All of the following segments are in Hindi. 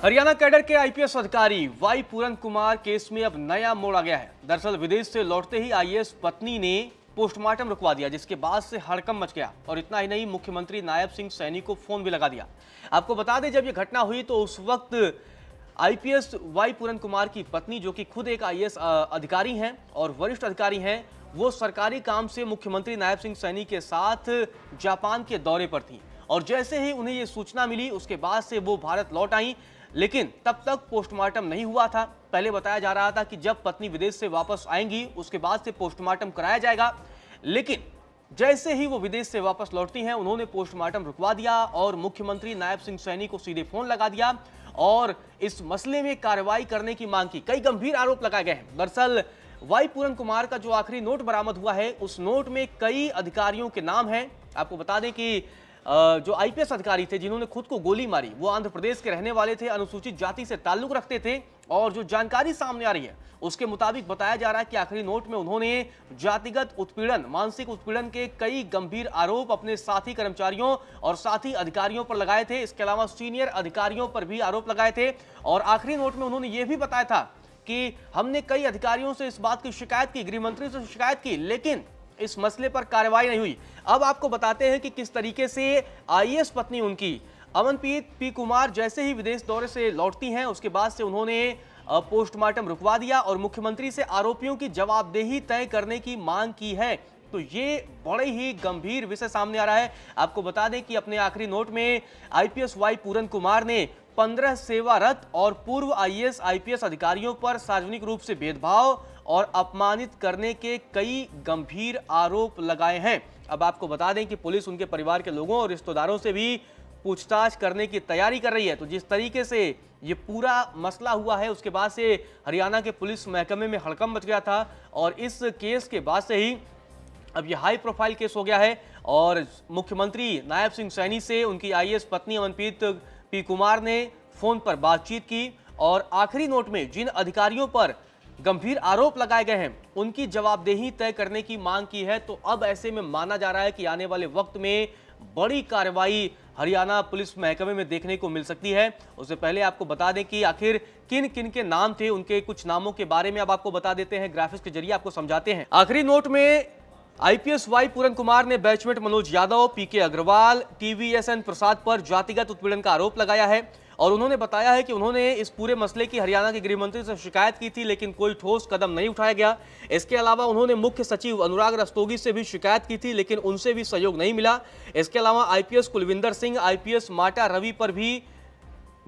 हरियाणा कैडर के आईपीएस अधिकारी वाई पूरन कुमार केस में अब नया मोड़ आ गया है। दरअसल विदेश से लौटते ही आईएएस पत्नी ने पोस्टमार्टम रुकवा दिया, जिसके बाद से हड़कंप मच गया। और इतना ही नहीं, मुख्यमंत्री नायब सिंह सैनी को फोन भी लगा दिया। आपको बता दें, जब यह घटना हुई तो उस वक्त आईपीएस वाई पूरन कुमार की पत्नी, जो कि खुद एक आईएएस अधिकारी हैं और वरिष्ठ अधिकारी हैं, वो सरकारी काम से मुख्यमंत्री नायब सिंह सैनी के साथ जापान के दौरे पर थी। और जैसे ही उन्हें ये सूचना मिली, उसके बाद से वो भारत लौट आई, लेकिन तब तक पोस्टमार्टम नहीं हुआ था। पहले बताया जा रहा था कि जब पत्नी विदेश से वापस आएंगी उसके बाद से पोस्टमार्टम कराया जाएगा, लेकिन जैसे ही वो विदेश से वापस लौटती हैं, उन्होंने पोस्टमार्टम रुकवा दिया और मुख्यमंत्री नायब सिंह सैनी को सीधे फोन लगा दिया और इस मसले में कार्रवाई करने की मांग की। कई गंभीर आरोप लगाए गए हैं। दरअसल वाई पूरन कुमार का जो आखिरी नोट बरामद हुआ है, उस नोट में कई अधिकारियों के नाम हैं। आपको बता दें कि जो आईपीएस अधिकारी थे जिन्होंने खुद को गोली मारी, वो आंध्र प्रदेश के रहने वाले थे, अनुसूचित जाति से ताल्लुक रखते थे। और जो जानकारी सामने आ रही है उसके मुताबिक बताया जा रहा है कि आखिरी नोट में उन्होंने जातिगत उत्पीड़न, मानसिक उत्पीड़न के कई गंभीर आरोप अपने साथी कर्मचारियों और साथी अधिकारियों पर लगाए थे। इसके अलावा सीनियर अधिकारियों पर भी आरोप लगाए थे। और आखिरी नोट में उन्होंने ये भी बताया था कि हमने कई अधिकारियों से इस बात की शिकायत की, गृह मंत्री से शिकायत की, लेकिन इस मसले पर कार्रवाई नहीं हुई। अब आपको बताते हैं कि किस तरीके से आईएएस पत्नी उनकी अमनप्रीत पी कुमार जैसे ही विदेश दौरे से लौटती हैं, उसके बाद से उन्होंने पोस्टमार्टम रुकवा दिया और मुख्यमंत्री से आरोपियों की जवाबदेही तय करने की मांग की है। तो ये बड़े ही गंभीर विषय सामने आ रहा है। आपको बता दें कि अपने आखिरी नोट में आईपीएस वाई पूरन कुमार ने 15 सेवारत और पूर्व आईएएस आईपीएस अधिकारियों पर सार्वजनिक रूप से भेदभाव और अपमानित करने के कई गंभीर आरोप लगाए हैं। अब आपको बता दें कि पुलिस उनके परिवार के लोगों और रिश्तेदारों से भी पूछताछ करने की तैयारी कर रही है। तो जिस तरीके से ये पूरा मसला हुआ है, उसके बाद से हरियाणा के पुलिस महकमे में हड़कंप मच गया था और इस केस के बाद से ही अब ये हाई प्रोफाइल केस हो गया है। और मुख्यमंत्री नायब सिंह सैनी से उनकी आईएएस पत्नी अमनप्रीत पी कुमार ने फोन पर बातचीत की और आखिरी नोट में जिन अधिकारियों पर गंभीर आरोप लगाए गए हैं उनकी जवाबदेही तय करने की मांग की है। तो अब ऐसे में माना जा रहा है कि आने वाले वक्त में बड़ी कार्रवाई हरियाणा पुलिस महकमे में देखने को मिल सकती है। उससे पहले आपको बता दें कि आखिर किन किन के नाम थे, उनके कुछ नामों के बारे में अब आपको बता देते हैं, ग्राफिक्स के जरिए आपको समझाते हैं। आखिरी नोट में आईपीएस वाई पूरन कुमार ने बैचमेट मनोज यादव, पीके अग्रवाल, टीवीएसएन प्रसाद पर जातिगत उत्पीड़न का आरोप लगाया है और उन्होंने बताया है कि उन्होंने इस पूरे मसले की हरियाणा के गृह मंत्री से शिकायत की थी, लेकिन कोई ठोस कदम नहीं उठाया गया। इसके अलावा उन्होंने मुख्य सचिव अनुराग रस्तोगी से भी शिकायत की थी, लेकिन उनसे भी सहयोग नहीं मिला। इसके अलावा आईपीएस कुलविंदर सिंह, आईपीएस माटा रवि पर भी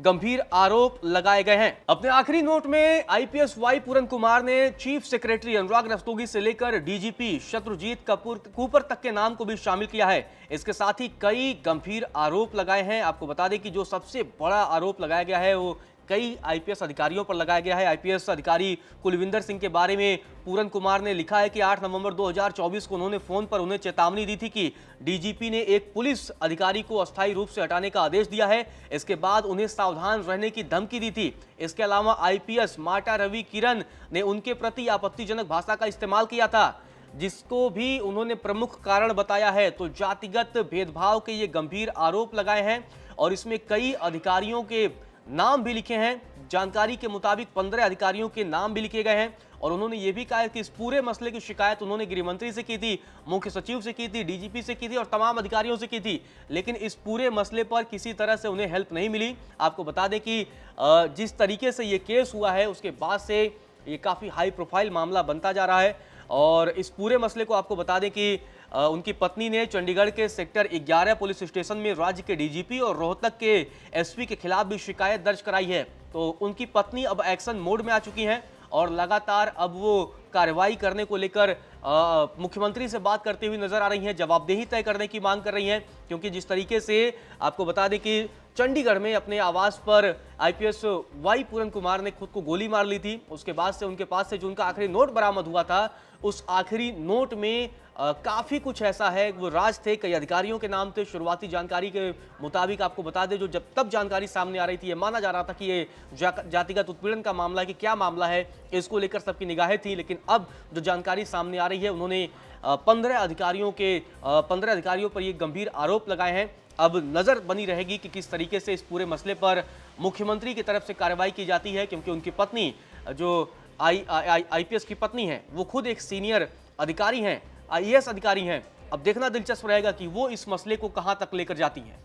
गंभीर आरोप लगाए गए हैं। अपने आखिरी नोट में आईपीएस वाई पूरन कुमार ने चीफ सेक्रेटरी अनुराग रस्तोगी से लेकर डीजीपी शत्रुजीत कूपर तक के नाम को भी शामिल किया है। इसके साथ ही कई गंभीर आरोप लगाए हैं। आपको बता दें कि जो सबसे बड़ा आरोप लगाया गया है वो कई आईपीएस अधिकारियों पर लगाया गया है। आईपीएस अधिकारी कुलविंदर सिंह के बारे में पूरन कुमार ने लिखा है कि 8 नवंबर 2024 को उन्होंने फोन पर उन्हें चेतावनी दी थी कि डीजीपी ने एक पुलिस अधिकारी को अस्थायी रूप से हटाने का आदेश दिया है। इसके बाद उन्हें सावधान रहने की धमकी दी थी। इसके अलावा आईपीएस माटा रवि किरण ने उनके प्रति आपत्तिजनक भाषा का इस्तेमाल किया था, जिसको भी उन्होंने प्रमुख कारण बताया है। तो जातिगत भेदभाव के ये गंभीर आरोप लगाए हैं और इसमें कई अधिकारियों के नाम भी लिखे हैं। जानकारी के मुताबिक 15 अधिकारियों के नाम भी लिखे गए हैं और उन्होंने ये भी कहा है कि इस पूरे मसले की शिकायत उन्होंने गृह मंत्री से की थी, मुख्य सचिव से की थी, डीजीपी से की थी और तमाम अधिकारियों से की थी, लेकिन इस पूरे मसले पर किसी तरह से उन्हें हेल्प नहीं मिली। आपको बता दें कि जिस तरीके से ये केस हुआ है उसके बाद से ये काफ़ी हाई प्रोफाइल मामला बनता जा रहा है। और इस पूरे मसले को आपको बता दें कि उनकी पत्नी ने चंडीगढ़ के सेक्टर 11 पुलिस स्टेशन में राज्य के डीजीपी और रोहतक के एसपी के खिलाफ भी शिकायत दर्ज कराई है। तो उनकी पत्नी अब एक्शन मोड में आ चुकी हैं और लगातार अब वो कार्रवाई करने को लेकर मुख्यमंत्री से बात करते हुए नजर आ रही हैं, जवाबदेही तय करने की मांग कर रही हैं। क्योंकि जिस तरीके से आपको बता दें कि चंडीगढ़ में अपने आवास पर आईपीएस वाई पूरन कुमार ने खुद को गोली मार ली थी, उसके बाद से उनके पास से जो उनका आखिरी नोट बरामद हुआ था, उस आखिरी नोट में काफी कुछ ऐसा है, वो राज थे, कई अधिकारियों के नाम थे। शुरुआती जानकारी के मुताबिक आपको बता दें, जो जब तब जानकारी सामने आ रही थी, ये माना जा रहा था कि ये जातिगत उत्पीड़न का मामला है कि क्या मामला है, इसको लेकर सबकी निगाहें थी। लेकिन अब जो जानकारी सामने आ रही है, उन्होंने 15 अधिकारियों पर ये गंभीर आरोप लगाए हैं। अब नजर बनी रहेगी कि किस तरीके से इस पूरे मसले पर मुख्यमंत्री की तरफ से कार्रवाई की जाती है, क्योंकि उनकी पत्नी जो आईपीएस की पत्नी है वो खुद एक सीनियर अधिकारी हैं, आईएएस अधिकारी हैं। अब देखना दिलचस्प रहेगा कि वो इस मसले को कहां तक लेकर जाती हैं।